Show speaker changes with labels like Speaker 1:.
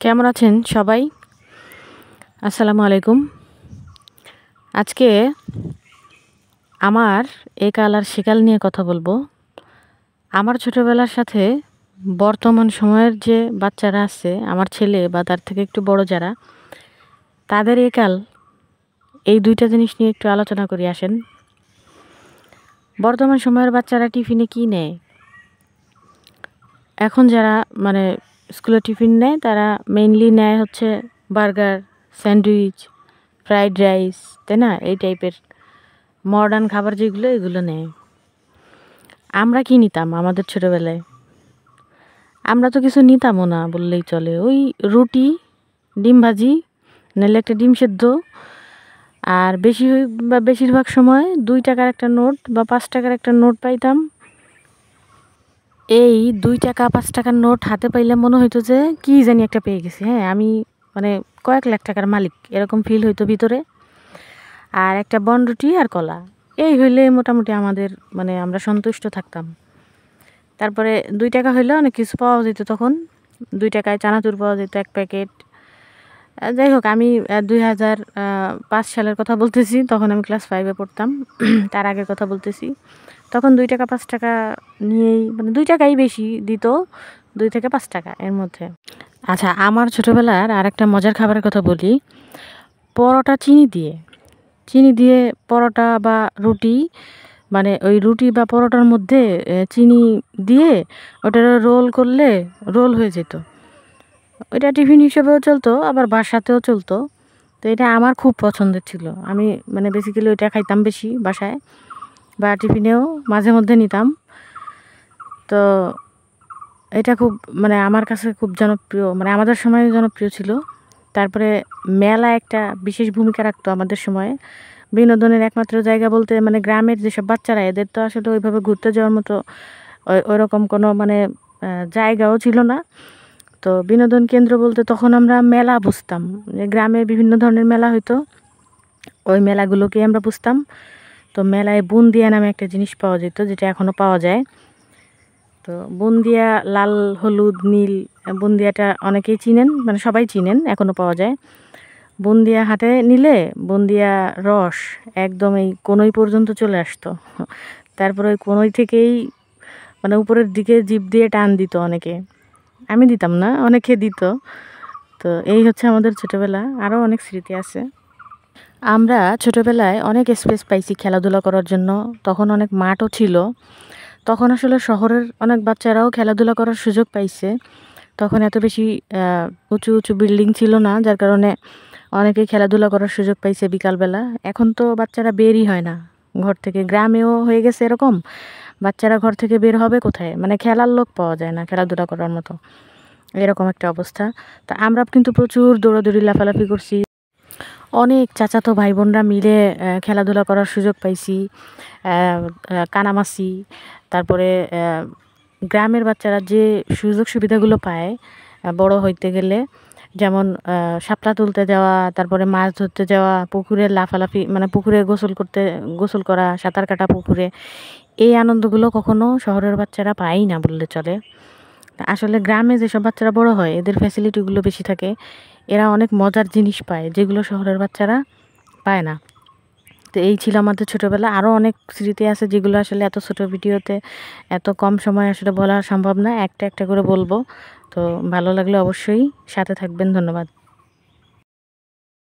Speaker 1: কেমন আছেন সবাই? আসসালামু আলাইকুম। আজকে আমার একাল আর সেকাল নিয়ে কথা বলবো। আমার ছোটবেলার সাথে বর্তমান সময়ের যে বাচ্চারা আছে, আমার ছেলে বা তার থেকে একটু বড় যারা, তাদের একাল, এই ২ টা জিনিস নিয়ে একটু আলোচনা করি আসেন। বর্তমান সময়ের বাচ্চারা টিফিনে কি নেয়? এখন যারা মানে স্কুলে টিফিন নেয় তারা মেইনলি নেয় হচ্ছে বার্গার, স্যান্ডউইচ, ফ্রাইড রাইস, তাই না? এই টাইপের মডার্ন খাবার যেগুলো এগুলো নেয়। আমরা কি নিতাম আমাদের ছোটবেলায়? আমরা তো কিছু নিতামও না বললেই চলে। ওই রুটি, ডিম ভাজি, নাহলে একটা ডিম সেদ্ধ। আর বেশিরভাগ সময় ৳২ একটা নোট বা ৳৫ একটা নোট পাইতাম। এই ৳২, ৳৫ নোট হাতে পাইলে মনে হইতো যে কি জানি একটা পেয়ে গেছি। হ্যাঁ, আমি মানে কয়েক লাখ টাকার মালিক এরকম ফিল হইতো ভিতরে। আর একটা বনরুটি আর কলা। এই হইলে মোটামুটি আমাদের মানে আমরা সন্তুষ্ট থাকতাম। তারপরে ৳২ হইলে অনেক কিছু পাওয়া যেত তখন। ৳২ য় চানাচুর পাওয়া যেত ১ প্যাকেট। যাই হোক আমি ২০০৫ সালের কথা বলতেছি। তখন আমি ক্লাস 5 এ পড়তাম। তার আগের কথা বলতেছি। তখন ৳২, ৳৫ নিয়েই মানে ৳২ ই বেশি দিত। ৳২ থেকে ৳৫ এর মধ্যে। আচ্ছা, আমার ছোটবেলার আরেকটা মজার খাবারের কথা বলি। পরোটা চিনি দিয়ে পরোটা বা রুটি, মানে ওই রুটি বা পরোটার মধ্যে চিনি দিয়ে ওটারে রোল করলে রোল হয়ে যেত। ওইটা টিফিন হিসেবেও চলতো, আবার বাসাতেও চলতো। তো এটা আমার খুব পছন্দের ছিল। আমি মানে বেসিক্যালি ওইটা খাইতাম বেশি বাসায় বা টিফিনেও মাঝে মধ্যে নিতাম। তো এটা খুব মানে আমার কাছে খুব জনপ্রিয়, মানে আমাদের সময়ে জনপ্রিয় ছিল। তারপরে মেলা একটা বিশেষ ভূমিকা রাখতো আমাদের সময়ে। বিনোদনের একমাত্র জায়গা বলতে মানে গ্রামের যেসব বাচ্চারা, এদের তো আসলে ওইভাবে ঘুরতে যাওয়ার মতো ওইরকম কোনো মানে জায়গাও ছিল না। তো বিনোদন কেন্দ্র বলতে তখন আমরা মেলা বুঝতাম। গ্রামে বিভিন্ন ধরনের মেলা হইতো। ওই মেলাগুলোকেই আমরা বুঝতাম। তো মেলায় বুন্দিয়া নামে একটা জিনিস পাওয়া যেত, যেটা এখনো পাওয়া যায়। তো বুন্দিয়া লাল, হলুদ, নীল বুন্দিয়াটা অনেকেই চিনেন, মানে সবাই চিনেন, এখনো পাওয়া যায়। বুন্দিয়া হাতে নিলে বুন্দিয়া রস একদম এই কোনোই পর্যন্ত চলে আসতো। তারপরে ওই কোনোই থেকেই মানে উপরের দিকে জিভ দিয়ে টান দিত অনেকে। আমি দিতাম না, অনেকে দিত। তো এই হচ্ছে আমাদের ছোটবেলা। আরও অনেক স্মৃতি আছে। আমরা ছোটবেলায় অনেক স্পেস পাইছি খেলাধুলা করার জন্য। তখন অনেক মাঠও ছিল। তখন আসলে শহরের অনেক বাচ্চারাও খেলাধুলা করার সুযোগ পাইছে। তখন এত বেশি উঁচু উঁচু বিল্ডিং ছিল না, যার কারণে অনেকেই খেলাধুলা করার সুযোগ পাইছে বিকালবেলা। এখন তো বাচ্চারা বেরই হয় না ঘর থেকে। গ্রামেও হয়ে গেছে এরকম। বাচ্চারা ঘর থেকে বের হবে কোথায়? মানে খেলার লোক পাওয়া যায় না খেলাধুলা করার মতো। এরকম একটা অবস্থা। তা আমরা কিন্তু প্রচুর দৌড়াদৌড়ি লাফালাফি করছি। অনেক চাচাতো ভাই বোনরা মিলে খেলাধুলা করার সুযোগ পাইছি। কানামাছি, তারপরে গ্রামের বাচ্চারা যে সুযোগ সুবিধাগুলো পায় বড় হইতে গেলে, যেমন শাপলা তুলতে যাওয়া, তারপরে মাছ ধরতে যাওয়া, পুকুরে লাফালাফি মানে পুকুরে গোসল করা, সাঁতার কাটা পুকুরে, এই আনন্দগুলো কখনো শহরের বাচ্চারা পায়ই না বললে চলে। আসলে গ্রামে যেসব বাচ্চারা বড় হয় এদের ফ্যাসিলিটিগুলো বেশি থাকে। এরা অনেক মজার জিনিস পায় যেগুলো শহরের বাচ্চারা পায় না। তো এই ছিল আমাদের ছোটবেলা। আরও অনেক স্মৃতি আছে যেগুলো আসলে এত ছোট ভিডিওতে এত কম সময়ে আসলে বলা সম্ভব না। একটা একটা করে বলবো। তো ভালো লাগলে অবশ্যই সাথে থাকবেন। ধন্যবাদ।